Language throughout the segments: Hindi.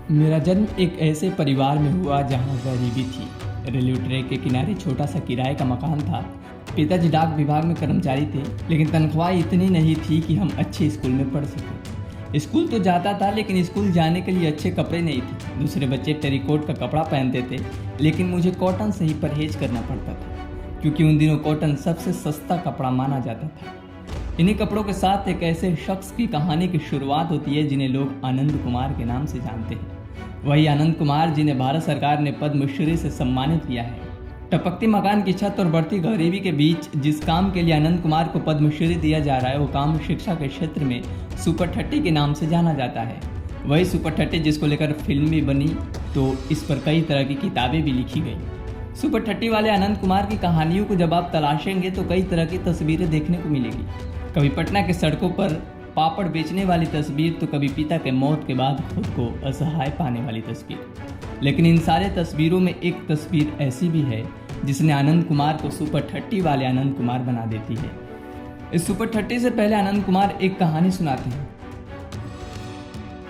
मेरा जन्म एक ऐसे परिवार में हुआ जहां गरीबी थी। रेलवे ट्रैक के किनारे छोटा सा किराए का मकान था। पिताजी डाक विभाग में कर्मचारी थे, लेकिन तनख्वाह इतनी नहीं थी कि हम अच्छे स्कूल में पढ़ सकें। स्कूल तो जाता था, लेकिन स्कूल जाने के लिए अच्छे कपड़े नहीं थे। दूसरे बच्चे टेरिकोट का कपड़ा पहनते थे, लेकिन मुझे कॉटन से ही परहेज करना पड़ता था, क्योंकि उन दिनों कॉटन सबसे सस्ता कपड़ा माना जाता था। इन्हीं कपड़ों के साथ एक ऐसे शख्स की कहानी की शुरुआत होती है जिन्हें लोग आनंद कुमार के नाम से जानते हैं। वही आनंद कुमार जिन्हें भारत सरकार ने पद्मश्री से सम्मानित किया है। टपकती मकान की छत और बढ़ती गरीबी के बीच जिस काम के लिए आनंद कुमार को पद्मश्री दिया जा रहा है, वो काम शिक्षा के क्षेत्र में सुपर 30 के नाम से जाना जाता है। वही सुपर 30 जिसको लेकर फिल्म भी बनी, तो इस पर कई तरह की किताबें भी लिखी गई। सुपर 30 वाले आनंद कुमार की कहानियों को जब आप तलाशेंगे तो कई तरह की तस्वीरें देखने को मिलेगी। कभी पटना के सड़कों पर पापड़ बेचने वाली तस्वीर, तो कभी पिता के मौत के बाद खुद को असहाय पाने वाली तस्वीर। लेकिन इन सारे तस्वीरों में एक तस्वीर ऐसी भी है जिसने आनंद कुमार को सुपर 30 वाले आनंद कुमार बना देती है। इस सुपर 30 से पहले आनंद कुमार एक कहानी सुनाते हैं।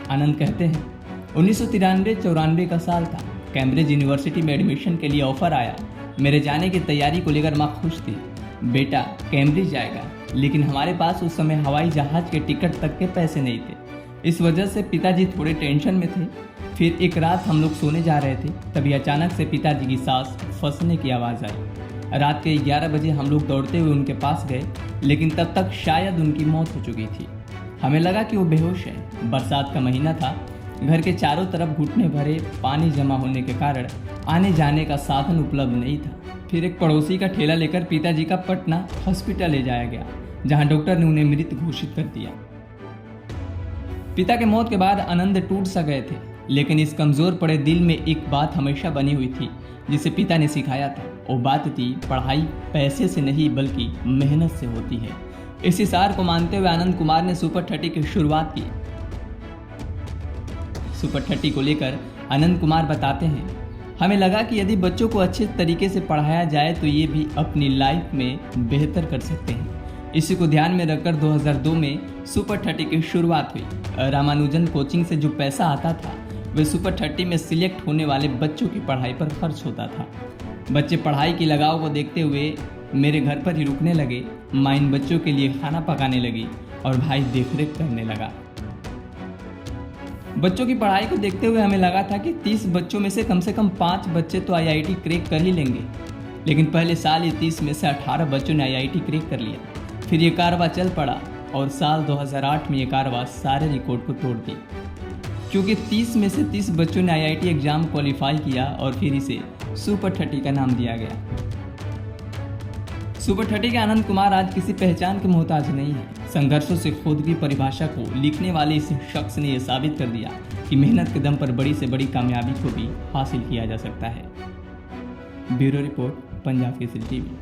आनंद कहते हैं, 1993-94 का साल था। कैम्ब्रिज यूनिवर्सिटी में एडमिशन के लिए ऑफर आया। मेरे जाने की तैयारी को लेकर माँ खुश थी। बेटा कैम्ब्रिज जाएगा, लेकिन हमारे पास उस समय हवाई जहाज के टिकट तक के पैसे नहीं थे। इस वजह से पिताजी थोड़े टेंशन में थे। फिर एक रात हम लोग सोने जा रहे थे, तभी अचानक से पिताजी की सांस फंसने की आवाज़ आई। रात के 11 बजे हम लोग दौड़ते हुए उनके पास गए, लेकिन तब तक शायद उनकी मौत हो चुकी थी। हमें लगा कि वो बेहोश है। बरसात का महीना था। घर के चारों तरफ घुटने भरे पानी जमा होने के कारण आने जाने का साधन उपलब्ध नहीं था। फिर एक पड़ोसी का ठेला लेकर पिताजी का पटना हॉस्पिटल ले जाया गया, जहां डॉक्टर ने उन्हें मृत घोषित कर दिया। पिता के मौत के बाद आनंद टूट सा गए थे, लेकिन इस कमजोर पड़े दिल में एक बात हमेशा बनी हुई थी जिसे पिता ने सिखाया था। वो बात थी, पढ़ाई पैसे से नहीं बल्कि मेहनत से होती है। इसी सार को मानते हुए आनंद कुमार ने सुपर 30 की शुरुआत की। सुपर 30 को लेकर आनंद कुमार बताते हैं, हमें लगा कि यदि बच्चों को अच्छे तरीके से पढ़ाया जाए तो ये भी अपनी लाइफ में बेहतर कर सकते हैं। इसी को ध्यान में रखकर 2002 में सुपर 30 की शुरुआत हुई। रामानुजन कोचिंग से जो पैसा आता था वह सुपर 30 में सिलेक्ट होने वाले बच्चों की पढ़ाई पर खर्च होता था। बच्चे पढ़ाई की लगाव को देखते हुए मेरे घर पर ही रुकने लगे। माँ इन बच्चों के लिए खाना पकाने लगी और भाई देखरेख करने लगा। बच्चों की पढ़ाई को देखते हुए हमें लगा था कि 30 बच्चों में से कम 5 बच्चे तो IIT क्रैक कर ही लेंगे, लेकिन पहले साल ही 30 में से 18 बच्चों ने IIT क्रैक कर लिया। फिर ये कारवां चल पड़ा और साल 2008 में ये कारवां सारे रिकॉर्ड को तोड़ दी, क्योंकि 30 में से 30 बच्चों ने IIT एग्जाम क्वालिफाई किया और फिर इसे सुपर 30 का नाम दिया गया। सुपर 30 के आनंद कुमार आज किसी पहचान के मोहताज नहीं है। संघर्षों से खुद की परिभाषा को लिखने वाले इस शख्स ने यह साबित कर दिया कि मेहनत के दम पर बड़ी से बड़ी कामयाबी को भी हासिल किया जा सकता है। Bureau report, Punjab Kesari TV.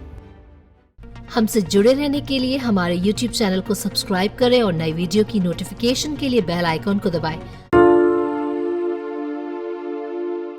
हमसे जुड़े रहने के लिए हमारे YouTube चैनल को सब्सक्राइब करें और नई वीडियो की नोटिफिकेशन के लिए बेल आइकॉन को दबाएं।